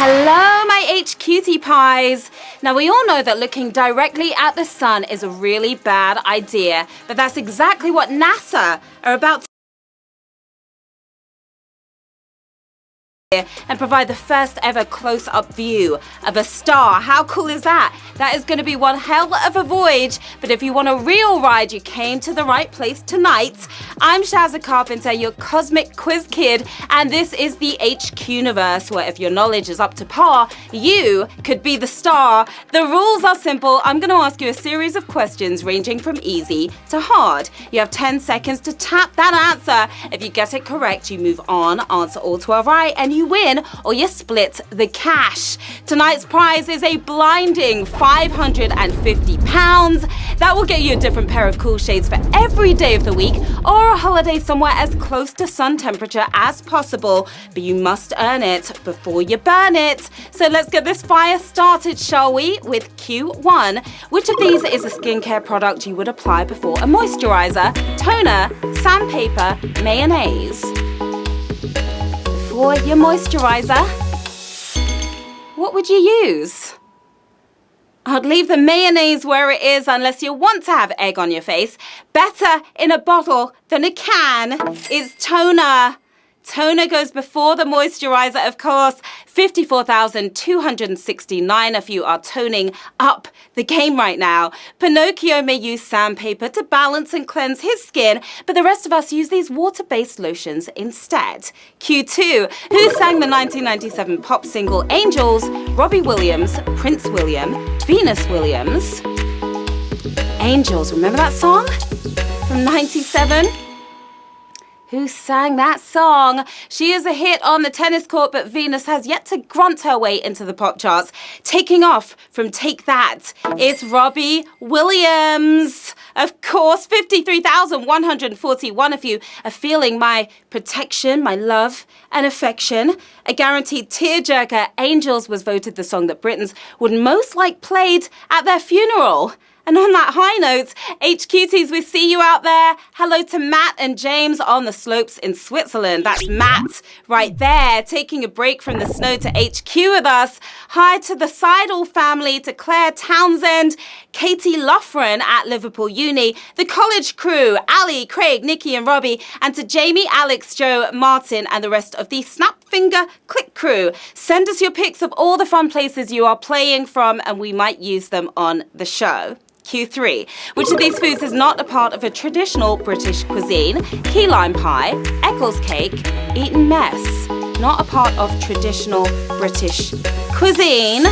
Hello, my HQT pies. Now, we all know that looking directly at the sun is a really bad idea, but that's exactly what NASA are about to and provide the first ever close-up view of a star. How cool is that? That is going to be one hell of a voyage, but if you want a real ride, you came to the right place tonight. I'm Sharon Carpenter, your cosmic quiz kid, and this is the HQ universe, where if your knowledge is up to par, you could be the star. The rules are simple. I'm going to ask you a series of questions ranging from easy to hard. You have 10 seconds to tap that answer. If you get it correct, you move on, answer all 12 right, and you win or you split the cash. Tonight's prize is a blinding £550. That will get you a different pair of cool shades for every day of the week or a holiday somewhere as close to sun temperature as possible, but you must earn it before you burn it. So let's get this fire started, shall we, with Q1. Which of these is a skincare product you would apply before a moisturizer, toner, sandpaper, mayonnaise? For your moisturizer, what would you use? I'd leave the mayonnaise where it is unless you want to have egg on your face. Better in a bottle than a can is toner. Toner goes before the moisturizer, of course. 54,269 of you are toning up the game right now. Pinocchio may use sandpaper to balance and cleanse his skin, but the rest of us use these water-based lotions instead. Q2, who sang the 1997 pop single Angels? Robbie Williams, Prince William, Venus Williams. Angels, remember that song from 97? Who sang that song? She is a hit on the tennis court, but Venus has yet to grunt her way into the pop charts. Taking off from Take That, it's Robbie Williams. Of course, 53,141 of you are feeling my protection, my love and affection. A guaranteed tearjerker, Angels was voted the song that Britons would most like played at their funeral. And on that high note, HQTs, we see you out there. Hello to Matt and James on the slopes in Switzerland. That's Matt right there, taking a break from the snow to HQ with us. Hi to the Seidel family, to Claire Townsend, Katie Loughran at Liverpool Uni, the college crew, Ali, Craig, Nikki and Robbie, and to Jamie, Alex, Joe, Martin and the rest of the Snapfinger Click crew. Send us your pics of all the fun places you are playing from and we might use them on the show. Q3. Which of these foods is not a part of a traditional British cuisine? Key lime pie, Eccles cake, Eton mess. Not a part of traditional British cuisine.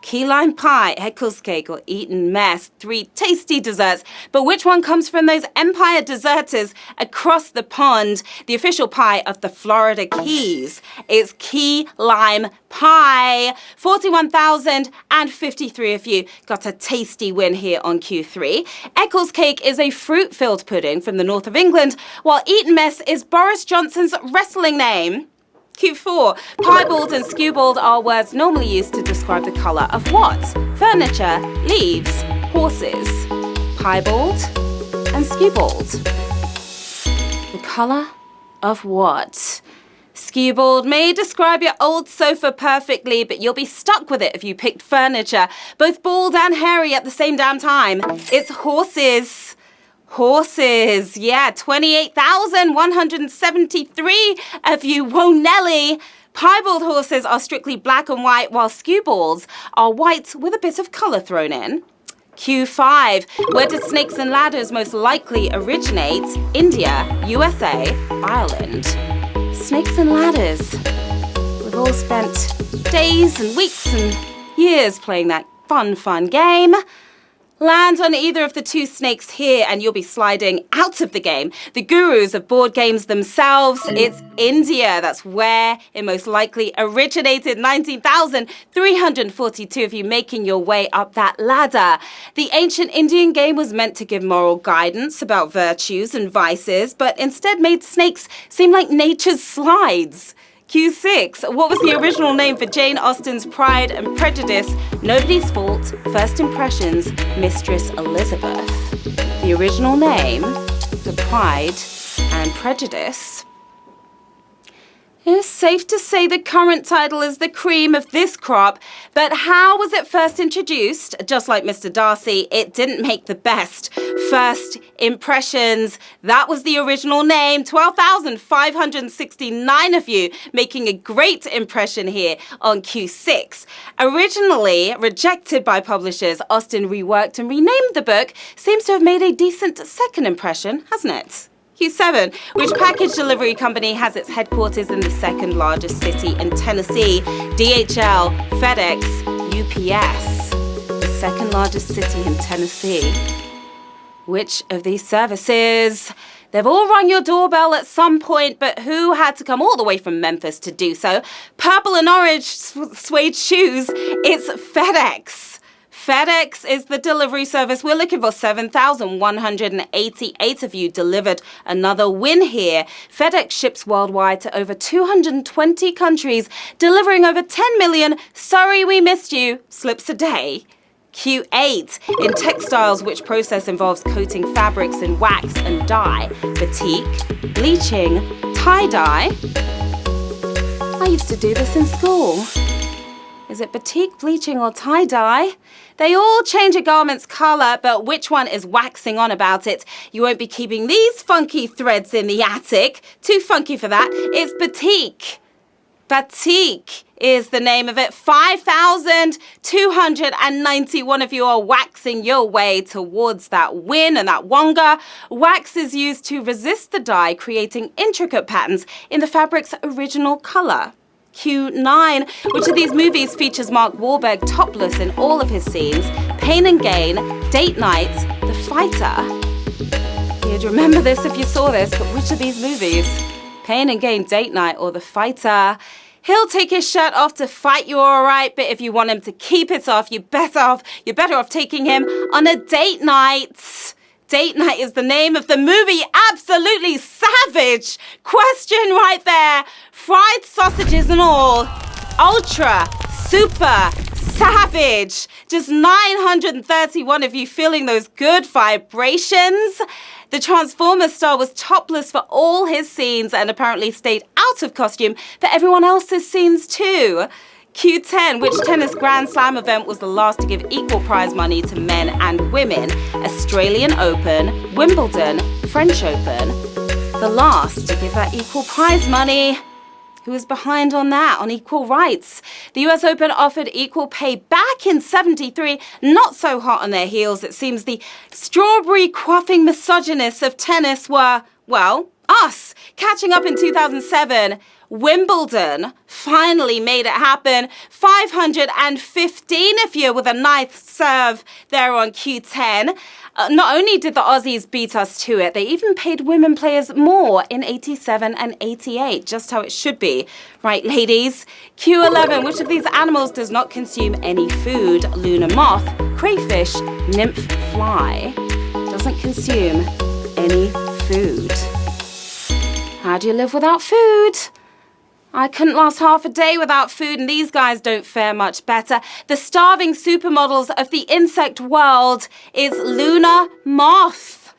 Key lime pie, Eccles cake, or Eton mess. 3 tasty desserts. But which one comes from those empire deserters across the pond? The official pie of the Florida Keys. It's key lime pie. 41,053 of you got a tasty win here on Q3. Eccles cake is a fruit-filled pudding from the north of England, while Eton mess is Boris Johnson's wrestling name. Q4. Piebald and skewbald are words normally used to describe the colour of what? Furniture, leaves, horses. Piebald and skewbald. The colour of what? Skewbald may describe your old sofa perfectly, but you'll be stuck with it if you picked furniture, both bald and hairy at the same damn time. It's horses. Horses, yeah, 28,173 of you, whoa Nelly. Piebald horses are strictly black and white, while skewbalds are white with a bit of colour thrown in. Q5, where did snakes and ladders most likely originate? India, USA, Ireland. Snakes and ladders. We've all spent days and weeks and years playing that fun game. Land on either of the 2 snakes here and you'll be sliding out of the game. The gurus of board games themselves, it's India. That's where it most likely originated. 19,342 of you making your way up that ladder. The ancient Indian game was meant to give moral guidance about virtues and vices, but instead made snakes seem like nature's slides. Q6. What was the original name for Jane Austen's Pride and Prejudice? Nobody's Fault, First Impressions, Mistress Elizabeth. The original name for Pride and Prejudice It's safe to say the current title is the cream of this crop, but how was it first introduced? Just like Mr. Darcy, it didn't make the best first impressions. That was the original name. 12,569 of you making a great impression here on Q6. Originally rejected by publishers, Austen reworked and renamed the book. Seems to have made a decent second impression, hasn't it? Q7, which package delivery company has its headquarters in the second largest city in Tennessee? DHL, FedEx, UPS. The second largest city in Tennessee. Which of these services? They've all rung your doorbell at some point, but who had to come all the way from Memphis to do so? Purple and orange suede shoes. It's FedEx. FedEx is the delivery service. We're looking for 7,188 of you delivered another win here. FedEx ships worldwide to over 220 countries, delivering over 10 million "sorry we missed you" slips a day. Q8, in textiles, which process involves coating fabrics in wax and dye. Batik, bleaching, tie-dye. I used to do this in school. Is it batik, bleaching, or tie-dye? They all change a garment's colour, but which one is waxing on about it? You won't be keeping these funky threads in the attic. Too funky for that. It's batik. Batik is the name of it. 5,291 of you are waxing your way towards that win and that wonga. Wax is used to resist the dye, creating intricate patterns in the fabric's original colour. Q9, which of these movies features Mark Wahlberg topless in all of his scenes? Pain and Gain, Date Night, The Fighter. You'd remember this if you saw this, but which of these movies? Pain and Gain, Date Night, or The Fighter? He'll take his shirt off to fight you, all right, but if you want him to keep it off, you're better off taking him on a date night. Date Night is the name of the movie. Absolutely savage question right there. Fried sausages and all. Ultra, super, savage. Just 931 of you feeling those good vibrations. The Transformers star was topless for all his scenes and apparently stayed out of costume for everyone else's scenes too. Q10, which tennis Grand Slam event was the last to give equal prize money to men and women? Australian Open, Wimbledon, French Open. The last to give that equal prize money. Who was behind on that, on equal rights? The US Open offered equal pay back in '73. Not so hot on their heels. It seems the strawberry quaffing misogynists of tennis were, well, us. Catching up in 2007. Wimbledon finally made it happen. 515 of you with a nice serve there on Q10. Not only did the Aussies beat us to it, they even paid women players more in 87 and 88, just how it should be. Right, ladies? Q11, which of these animals does not consume any food? Lunar moth, crayfish, nymph fly. Doesn't consume any food. How do you live without food? I couldn't last half a day without food, and these guys don't fare much better. The starving supermodels of the insect world is Lunar moth.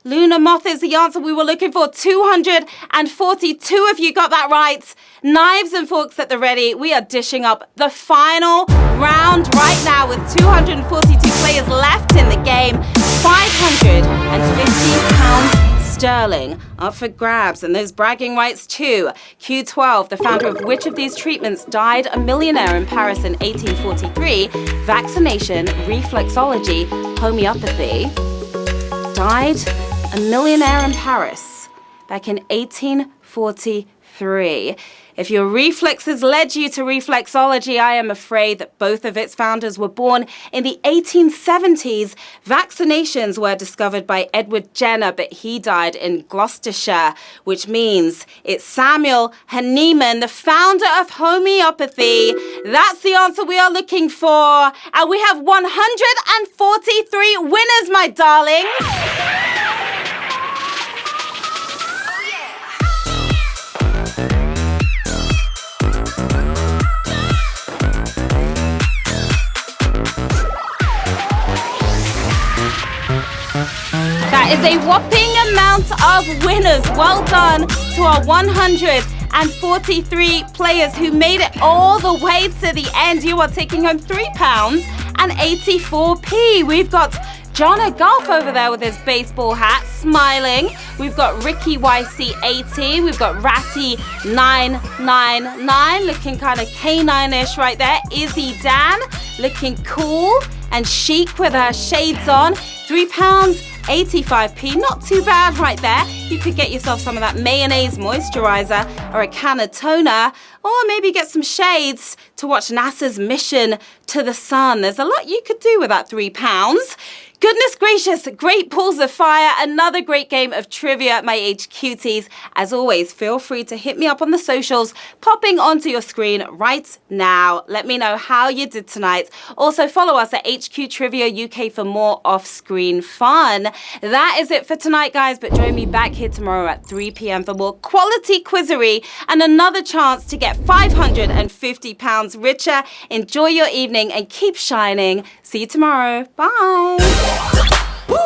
Lunar moth is the answer we were looking for. 242 of you got that right. Knives and forks at the ready. We are dishing up the final round right now with 242 players left in the game. £550 sterling up for grabs, and those bragging rights too. Q12, the founder of which of these treatments died a millionaire in Paris in 1843? Vaccination, reflexology, homeopathy. Died a millionaire in Paris back in 1843. If your reflexes led you to reflexology, I am afraid that both of its founders were born in the 1870s. Vaccinations were discovered by Edward Jenner, but he died in Gloucestershire, which means it's Samuel Hahnemann, the founder of homeopathy. That's the answer we are looking for. And we have 143 winners, my darlings. That is a whopping amount of winners. Well done to our 143 243 players who made it all the way to the end. You are taking home £3.84. We've got John Golf over there with his baseball hat, smiling. We've got Ricky YC80. We've got Ratty 999, looking kind of canine-ish right there. Izzy Dan, looking cool and chic with her shades on. £3.85. Not too bad right there. You could get yourself some of that mayonnaise moisturizer or a can of toner, or maybe get some shades to watch NASA's mission to the sun. There's a lot you could do with that £3. Goodness gracious, great balls of fire. Another great game of trivia, my HQties. As always, feel free to hit me up on the socials, popping onto your screen right now. Let me know how you did tonight. Also, follow us at HQ Trivia UK for more off-screen fun. That is it for tonight, guys, but join me back here tomorrow at 3 p.m. for more quality quizzery and another chance to get £550 richer. Enjoy your evening and keep shining. See you tomorrow. Bye. Woo!